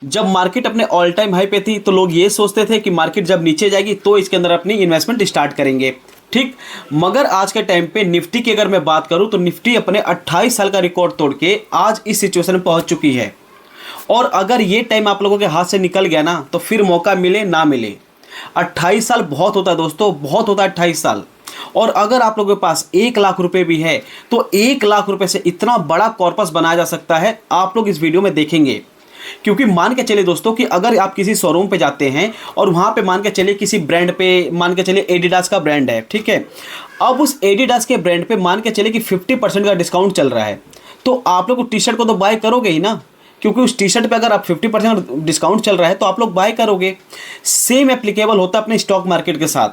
जब मार्केट अपने all time high पे थी तो लोग ये सोचते थे कि मार्केट जब नीचे जाएगी तो इसके अंदर अपनी इन्वेस्टमेंट स्टार्ट करेंगे। ठीक, मगर आज के टाइम पे निफ्टी की अगर मैं बात करूं तो निफ्टी अपने 28 साल का रिकॉर्ड तोड़ के आज इस सिचुएशन में पहुंच चुकी है। और अगर ये टाइम आप लोगों के हाथ से निकल गया ना तो फिर मौका मिले ना मिले। 28 साल बहुत होता है दोस्तों, बहुत होता है 28 साल। और अगर आप लोगों के पास 1 लाख रुपए भी है तो 1 लाख रुपए से इतना बड़ा कॉर्पस बनाया जा सकता है, आप लोग इस वीडियो में देखेंगे। क्योंकि मान के चलिए दोस्तों कि अगर आप किसी शोरूम पे जाते हैं और वहाँ पे मान के चलिए किसी ब्रांड पे, मान के चलिए एडिडास का ब्रांड है, ठीक है। अब उस एडिडास के ब्रांड पे मान के चलिए कि 50% का डिस्काउंट चल रहा है, तो आप लोग टी शर्ट को तो बाय करोगे ही ना, क्योंकि उस टी शर्ट पे अगर आप 50% डिस्काउंट चल रहा है तो आप लोग बाय करोगे। सेम एप्लीकेबल होता है अपने स्टॉक मार्केट के साथ,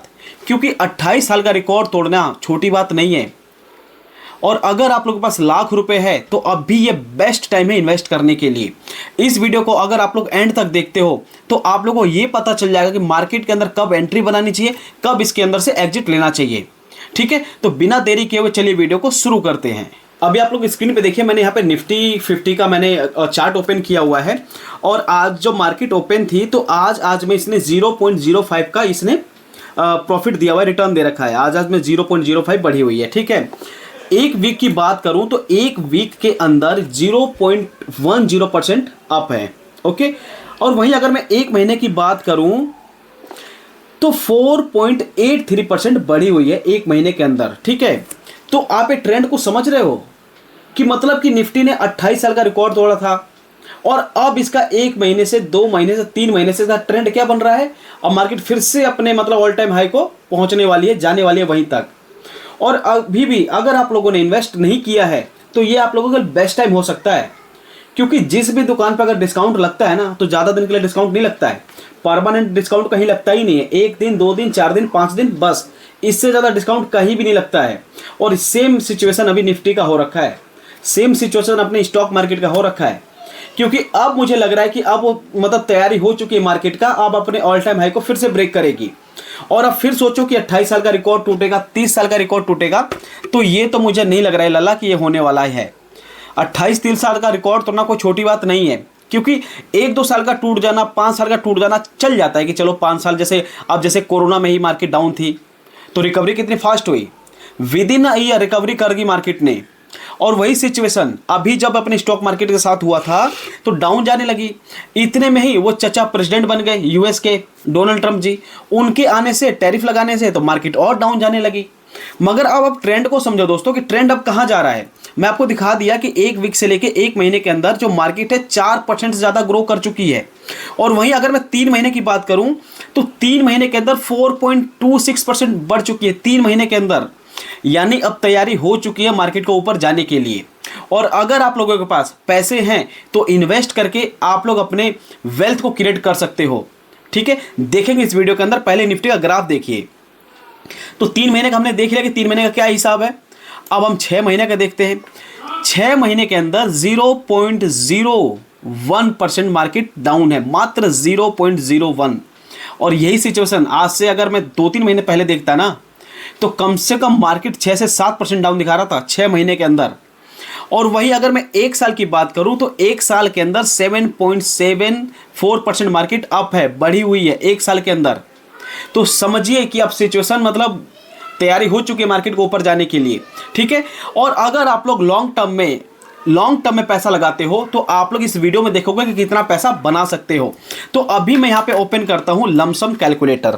क्योंकि 28 साल का रिकॉर्ड तोड़ना छोटी बात नहीं है। और अगर आप लोगों के पास लाख रुपए है तो अब भी ये बेस्ट टाइम है इन्वेस्ट करने के लिए। इस वीडियो को अगर आप लोग एंड तक देखते हो तो आप लोगों को ये पता चल जाएगा कि मार्केट के अंदर कब एंट्री बनानी चाहिए, कब इसके अंदर से एग्जिट लेना चाहिए। ठीक है, तो बिना देरी किए हुए चलिए वीडियो को शुरू करते हैं। अभी आप लोग स्क्रीन पे देखिए, मैंने यहाँ पे निफ्टी 50 का मैंने चार्ट ओपन किया हुआ है। और आज जो मार्केट ओपन थी तो आज में इसने 0.05 का इसने प्रॉफिट दिया हुआ है, रिटर्न दे रखा है। आज में 0.05 बढ़ी हुई है। ठीक है, एक वीक की बात करूं तो एक वीक के अंदर 0.10% अप है। ओके, और वहीं अगर मैं एक महीने की बात करूं तो 4.83% बढ़ी हुई है एक महीने के अंदर। ठीक है, तो आप एक ट्रेंड को समझ रहे हो कि मतलब कि निफ्टी ने 28 साल का रिकॉर्ड तोड़ा था और अब इसका एक महीने से 2 महीने से 3 महीने से ट्रेंड क्या बन रहा है। अब मार्केट फिर से अपने मतलब ऑल टाइम हाई को पहुंचने वाली है, जाने वाली है वहीं तक। और अभी भी अगर आप लोगों ने इन्वेस्ट नहीं किया है तो ये आप लोगों का बेस्ट टाइम हो सकता है, क्योंकि जिस भी दुकान पर अगर डिस्काउंट लगता है ना तो ज़्यादा दिन के लिए डिस्काउंट नहीं लगता है। परमानेंट डिस्काउंट कहीं लगता ही नहीं है, 1 दिन 2 दिन 4 दिन 5 दिन, बस इससे ज़्यादा डिस्काउंट कहीं भी नहीं लगता है। और सेम सिचुएशन अभी निफ्टी का हो रखा है, सेम सिचुएशन अपने स्टॉक मार्केट का हो रखा है। क्योंकि अब मुझे लग रहा है कि अब मतलब तैयारी हो चुकी है मार्केट का, अब अपने ऑल टाइम हाई को फिर से ब्रेक करेगी। और अब फिर सोचो कि 28 साल का रिकॉर्ड टूटेगा, 30 साल का रिकॉर्ड टूटेगा, तो ये तो मुझे नहीं लग रहा है लल्ला कि ये होने वाला है। 28-30 साल का रिकॉर्ड तोड़ना कोई छोटी बात नहीं है, क्योंकि 1-2 साल का टूट जाना, 5 साल का टूट जाना चल जाता है कि चलो 5 साल। जैसे अब जैसे कोरोना में ही मार्केट डाउन थी तो रिकवरी कितनी फास्ट हुई, with in a year recovery कर गई मार्केट ने। और वही सिचुएशन अभी जब अपने स्टॉक मार्केट के साथ हुआ था तो डाउन जाने लगी। इतने में ही वो चचा प्रेसिडेंट बन गए यूएस के, डोनाल्ड ट्रंप जी। उनके आने से, टैरिफ लगाने से तो मार्केट और डाउन जाने लगी। मगर अब ट्रेंड को समझो दोस्तों कि ट्रेंड अब कहाँ जा रहा है। मैं आपको दिखा दिया कि एक वीक से लेके एक महीने के अंदर जो मार्केट है 4% से ज़्यादा ग्रो कर चुकी है। और वहीं अगर मैं 3 महीने की बात करूं तो 3 महीने के अंदर 4.26% बढ़ चुकी है 3 महीने के अंदर। यानी अब तैयारी हो चुकी है मार्केट को ऊपर जाने के लिए। और अगर आप लोगों के पास पैसे हैं तो इन्वेस्ट करके आप लोग अपने वेल्थ को क्रिएट कर सकते हो। ठीक है, देखेंगे इस वीडियो के अंदर। पहले निफ्टी का ग्राफ देखिए। तो 3 महीने का हमने देख लिया कि 3 महीने का क्या हिसाब है। अब हम 6 महीने का देखते हैं। 6 महीने के अंदर 0.01% मार्केट डाउन है, मात्र 0.01। और यही सिचुएशन आज से अगर मैं 2-3 महीने पहले देखता ना तो कम से कम मार्केट 6 से 7% डाउन दिखा रहा था 6 महीने के अंदर। और वही अगर मैं 1 साल की बात करूं तो 1 साल के अंदर 7.74% मार्केट अप है, बढ़ी हुई है 1 साल के अंदर। तो समझिए कि अब सिचुएशन मतलब तैयारी हो चुकी है मार्केट को ऊपर जाने के लिए। ठीक है, और अगर आप लोग लॉन्ग टर्म में पैसा लगाते हो तो आप लोग इस वीडियो में देखोगे कि कितना पैसा बना सकते हो। तो अभी मैं यहां पे ओपन करता हूं लमसम कैलकुलेटर।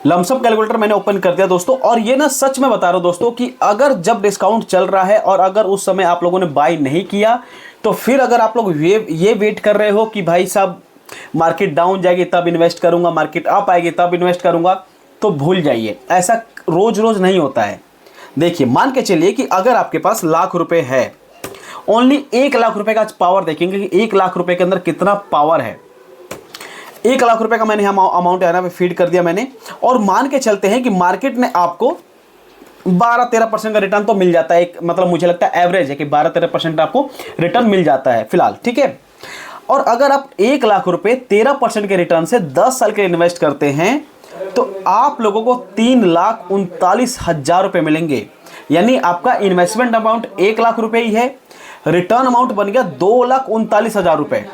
लमसम कैलकुलेटर मैंने ओपन कर दिया दोस्तों। और ये ना सच में बता रहा हूं दोस्तों कि अगर जब डिस्काउंट चल रहा है और अगर उस समय आप लोगों ने बाय नहीं किया तो फिर अगर आप लोग ये वेट कर रहे हो कि भाई साहब मार्केट डाउन जाएगी तब इन्वेस्ट करूंगा, मार्केट अप आएगी तब इन्वेस्ट करूंगा, तो भूल जाइए, ऐसा रोज रोज नहीं होता है। देखिए, मान के चलिए कि अगर आपके पास लाख रुपए है, ओनली 1 लाख रुपए का पावर देखेंगे कि 1 लाख रुपए के अंदर कितना पावर है। 1 लाख रुपए का मैंने यहाँ अमाउंट है ना फीड कर दिया मैंने। और मान के चलते हैं कि मार्केट में आपको 12-13% का रिटर्न तो मिल जाता है। एक मतलब मुझे लगता है एवरेज है कि 12-13% आपको रिटर्न मिल जाता है फिलहाल। ठीक है, और अगर आप 1 लाख रुपए 13% के रिटर्न से 10 साल के इन्वेस्ट करते हैं तो आप लोगों को 3,39,000 रुपए मिलेंगे। यानी आपका इन्वेस्टमेंट अमाउंट 1 लाख रुपए ही है, रिटर्न अमाउंट बन गया 2,39,000 रुपए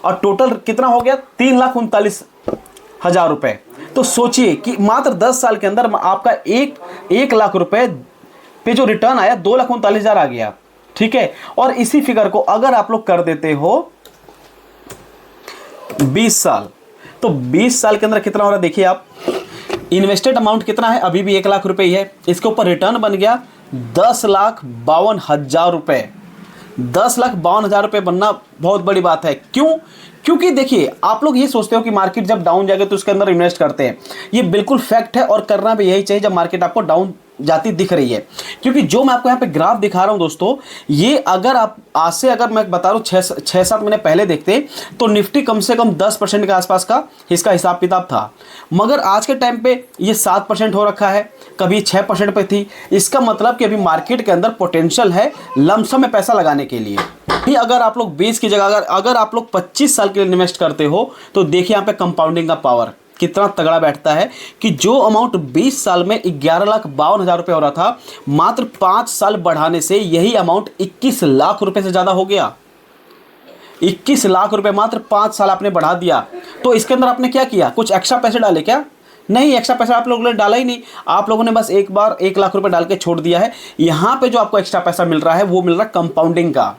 और टोटल कितना हो गया 3,39,000 रुपए। तो सोचिए कि मात्र 10 साल के अंदर आपका 1 लाख रुपए पे जो रिटर्न आया 2,39,000 आ गया। ठीक है, और इसी फिगर को अगर आप लोग कर देते हो 20 साल, तो 20 साल के अंदर कितना हो रहा है देखिए आप, इन्वेस्टेड अमाउंट कितना है, अभी भी 1 लाख रुपए ही है, इसके ऊपर रिटर्न बन गया 10,52,000 रुपए। 10,52,000 रुपए बनना बहुत बड़ी बात है। क्यों? क्योंकि देखिए आप लोग ये सोचते हो कि मार्केट जब डाउन जाएगा तो उसके अंदर इन्वेस्ट करते हैं, ये बिल्कुल फैक्ट है और करना भी यही चाहिए जब मार्केट आपको डाउन जाती दिख रही है। क्योंकि जो मैं आपको यहाँ पे ग्राफ दिखा रहा हूँ दोस्तों, ये अगर आप आज से अगर मैं बता रहा हूँ 6-7 महीने पहले देखते तो निफ्टी कम से कम 10% के आसपास का इसका हिसाब किताब था, मगर आज के टाइम पे ये 7% हो रखा है, कभी 6% पे थी। इसका मतलब कि अभी मार्केट के अंदर पोटेंशियल है लमसम में पैसा लगाने के लिए। ही अगर आप लोग 20 की जगह अगर आप लोग 25 साल के लिए इन्वेस्ट करते हो तो देखिए यहाँ पे कंपाउंडिंग का पावर कितना तगड़ा बैठता है कि जो अमाउंट 20 साल में 11,52,000 रुपये हो रहा था, मात्र 5 साल बढ़ाने से यही अमाउंट 21 लाख रुपए से ज़्यादा हो गया। 21 लाख रुपए मात्र 5 साल आपने बढ़ा दिया। तो इसके अंदर आपने क्या किया, कुछ एक्स्ट्रा पैसे डाले क्या? नहीं, एक्स्ट्रा पैसा आप लोगों ने डाला ही नहीं। आप लोगों ने बस एक बार 1 लाख रुपए डाल के छोड़ दिया है। यहाँ पे जो आपको एक्स्ट्रा पैसा मिल रहा है वो मिल रहा है कंपाउंडिंग का।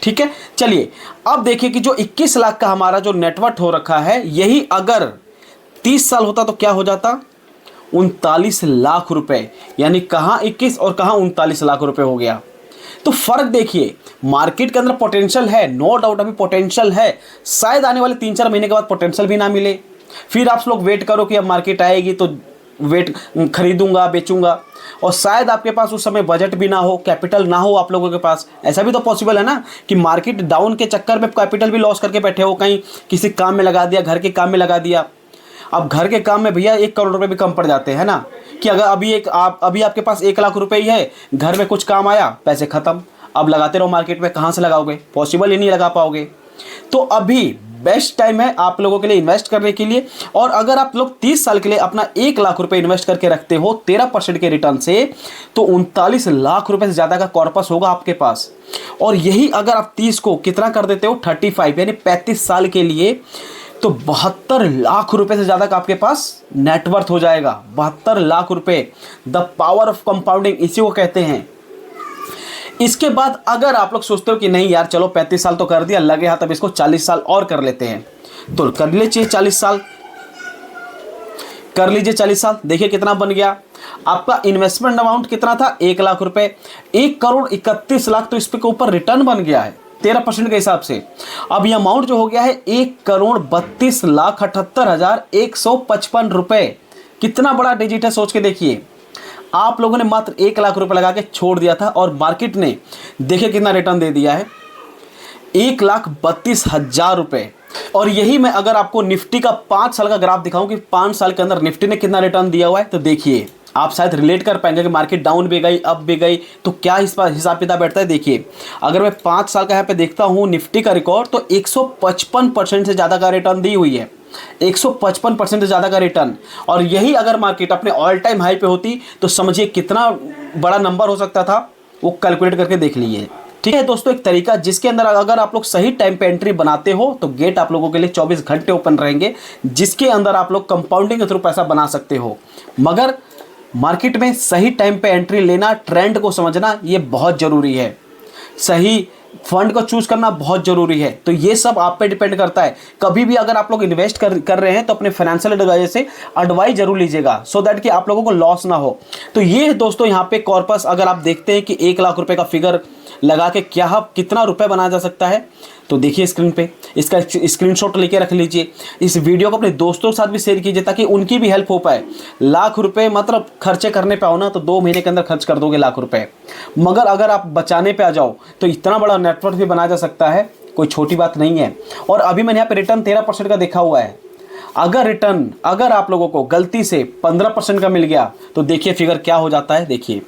ठीक है, चलिए अब देखिए कि जो 21 लाख का हमारा जो नेटवर्थ हो रखा है, यही अगर 30 साल होता तो क्या हो जाता, 39 लाख रुपए। यानी कहाँ 21 और कहाँ 39 लाख रुपए हो गया। तो फर्क देखिए, मार्केट के अंदर पोटेंशियल है, नो डाउट अभी पोटेंशियल है। शायद आने वाले 3-4 महीने के बाद पोटेंशियल भी ना मिले, फिर आप लोग वेट करो कि अब मार्केट आएगी तो वेट खरीदूंगा बेचूंगा, और शायद आपके पास उस समय बजट भी ना हो, कैपिटल ना हो आप लोगों के पास। ऐसा भी तो पॉसिबल है ना कि मार्केट डाउन के चक्कर में कैपिटल भी लॉस करके बैठे हो, कहीं किसी काम में लगा दिया, घर के काम में लगा दिया। अब घर के काम में भैया 1 करोड़ रुपए भी कम पड़ जाते हैं ना, कि अगर अभी आपके पास 1 लाख रुपए ही है, घर में कुछ काम आया, पैसे खत्म, अब लगाते रहो मार्केट में, कहाँ से लगाओगे, पॉसिबल ही नहीं लगा पाओगे। तो अभी बेस्ट टाइम है आप लोगों के लिए इन्वेस्ट करने के लिए। और अगर आप लोग 30 साल के लिए अपना 1 लाख रुपए इन्वेस्ट करके रखते हो 13% के रिटर्न से, तो 39 लाख रुपए से ज़्यादा का कॉर्पस होगा आपके पास। और यही अगर आप 30 को कितना कर देते हो 35 यानी 35 साल के लिए, तो 72 लाख रुपए से ज़्यादा का आपके पास नेटवर्थ हो जाएगा। 72 लाख रुपए, द पावर ऑफ कंपाउंडिंग इसी को कहते हैं। इसके बाद अगर आप लोग सोचते हो कि नहीं यार चलो 35 साल तो कर दिया, लगे हाथ अब इसको 40 साल और कर लेते हैं, तो कर लीजिए 40 साल, कर लीजिए 40 साल। देखिए कितना बन गया आपका इन्वेस्टमेंट अमाउंट, कितना था 1 लाख रुपए, 1,31 लाख तो इस पे के ऊपर रिटर्न बन गया है 13% के हिसाब से। अब ये अमाउंट जो हो गया है 1,32,78,155 रुपए। कितना बड़ा डिजिट है, सोच के देखिए। आप लोगों ने मात्र 1 लाख रुपए लगा के छोड़ दिया था और मार्केट ने देखिए कितना रिटर्न दे दिया है, 1,32,000 रुपए। और यही मैं अगर आपको निफ्टी का 5 साल का ग्राफ दिखाऊं कि 5 साल के अंदर निफ्टी ने कितना रिटर्न दिया हुआ है, तो देखिए आप शायद रिलेट कर पाएंगे कि मार्केट डाउन भी गई अप भी गई तो क्या हिसाब किताब बैठता है। देखिए अगर मैं 5 साल का यहाँ पे देखता हूँ निफ्टी का रिकॉर्ड, तो 155% से ज़्यादा का रिटर्न दी हुई है, 155% से ज़्यादा का रिटर्न। और यही अगर मार्केट अपने ऑल टाइम हाई पे होती तो समझिए कितना बड़ा नंबर हो सकता था, वो कैलकुलेट करके देख लीजिए। ठीक है दोस्तों, एक तरीका जिसके अंदर अगर आप लोग सही टाइम पे एंट्री बनाते हो तो गेट आप लोगों के लिए 24 घंटे ओपन रहेंगे, जिसके अंदर आप लोग कंपाउंडिंग के थ्रू पैसा बना सकते हो। मगर मार्केट में सही टाइम पे एंट्री लेना, ट्रेंड को समझना, ये बहुत ज़रूरी है। सही फंड को चूज करना बहुत जरूरी है। तो ये सब आप पे डिपेंड करता है। कभी भी अगर आप लोग इन्वेस्ट कर रहे हैं तो अपने फाइनेंशियल एडवाइजर से एडवाइस जरूर लीजिएगा, सो दैट कि आप लोगों को लॉस ना हो। तो ये दोस्तों यहाँ पे कॉर्पस अगर आप देखते हैं कि 1 लाख रुपए का फिगर लगा के कितना रुपए बनाया जा सकता है, तो देखिए स्क्रीन पे इसका स्क्रीनशॉट लेके रख लीजिए। इस वीडियो को अपने दोस्तों के साथ भी शेयर कीजिए ताकि उनकी भी हेल्प हो पाए। लाख रुपए मतलब खर्चे करने पे आओ ना तो 2 महीने के अंदर खर्च कर दोगे लाख रुपए, मगर अगर आप बचाने पे आ जाओ तो इतना बड़ा नेटवर्क भी बनाया जा सकता है, कोई छोटी बात नहीं है। और अभी मैंने यहाँ पे रिटर्न 13% का देखा हुआ है। अगर आप लोगों को गलती से 15% का मिल गया तो देखिए फिगर क्या हो जाता है। देखिए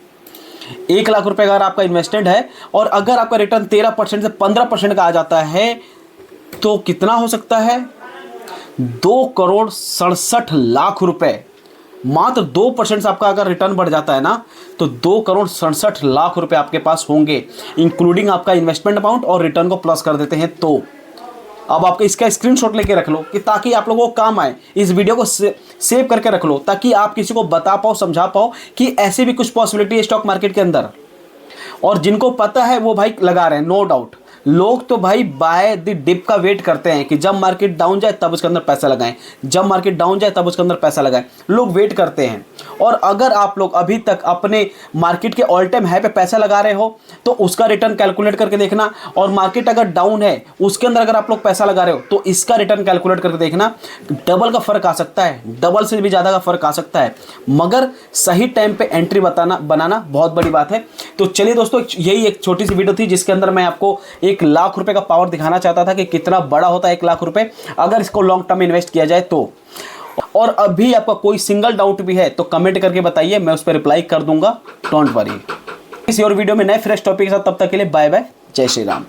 1 लाख रुपए अगर आपका इन्वेस्टमेंट है और अगर आपका रिटर्न 13% से 15% का आ जाता है तो कितना हो सकता है, 2,67,00,000 रुपए। मात्र 2% से आपका अगर रिटर्न बढ़ जाता है ना, तो 2,67,00,000 रुपए आपके पास होंगे, इंक्लूडिंग आपका इन्वेस्टमेंट अमाउंट और रिटर्न को प्लस कर देते हैं। तो अब आपका इसका स्क्रीनशॉट लेके रख लो कि ताकि आप लोगों को काम आए। इस वीडियो को सेव करके रख लो ताकि आप किसी को बता पाओ, समझा पाओ कि ऐसे भी कुछ पॉसिबिलिटी है स्टॉक मार्केट के अंदर। और जिनको पता है वो भाई लगा रहे हैं, नो डाउट। लोग तो भाई बाय द डिप का वेट करते हैं कि जब मार्केट डाउन जाए तब उसके अंदर पैसा लगाएं, जब मार्केट डाउन जाए तब उसके अंदर पैसा लगाएं, लोग वेट करते हैं। और अगर आप लोग अभी तक अपने मार्केट के ऑल टाइम हाई पे पैसा लगा रहे हो तो उसका रिटर्न कैलकुलेट करके देखना, और मार्केट अगर डाउन है उसके अंदर अगर आप लोग पैसा लगा रहे हो तो इसका रिटर्न कैलकुलेट करके देखना। डबल का फर्क आ सकता है, डबल से भी ज़्यादा का फर्क आ सकता है, मगर सही टाइम पे एंट्री बनाना बहुत बड़ी बात है। तो चलिए दोस्तों, यही एक छोटी सी वीडियो थी जिसके अंदर मैं आपको 1,00,000 रुपए का पावर दिखाना चाहता था कि कितना बड़ा होता है 1,00,000 रुपए अगर इसको लॉन्ग टर्म में इन्वेस्ट किया जाए तो। और अभी आपका कोई सिंगल डाउट भी है तो कमेंट करके बताइए, मैं उस पर रिप्लाई कर दूंगा, डोंट वरी। किसी और वीडियो में नए फ्रेश टॉपिक के साथ, तब तक के लिए बाय बाय, जय श्री राम।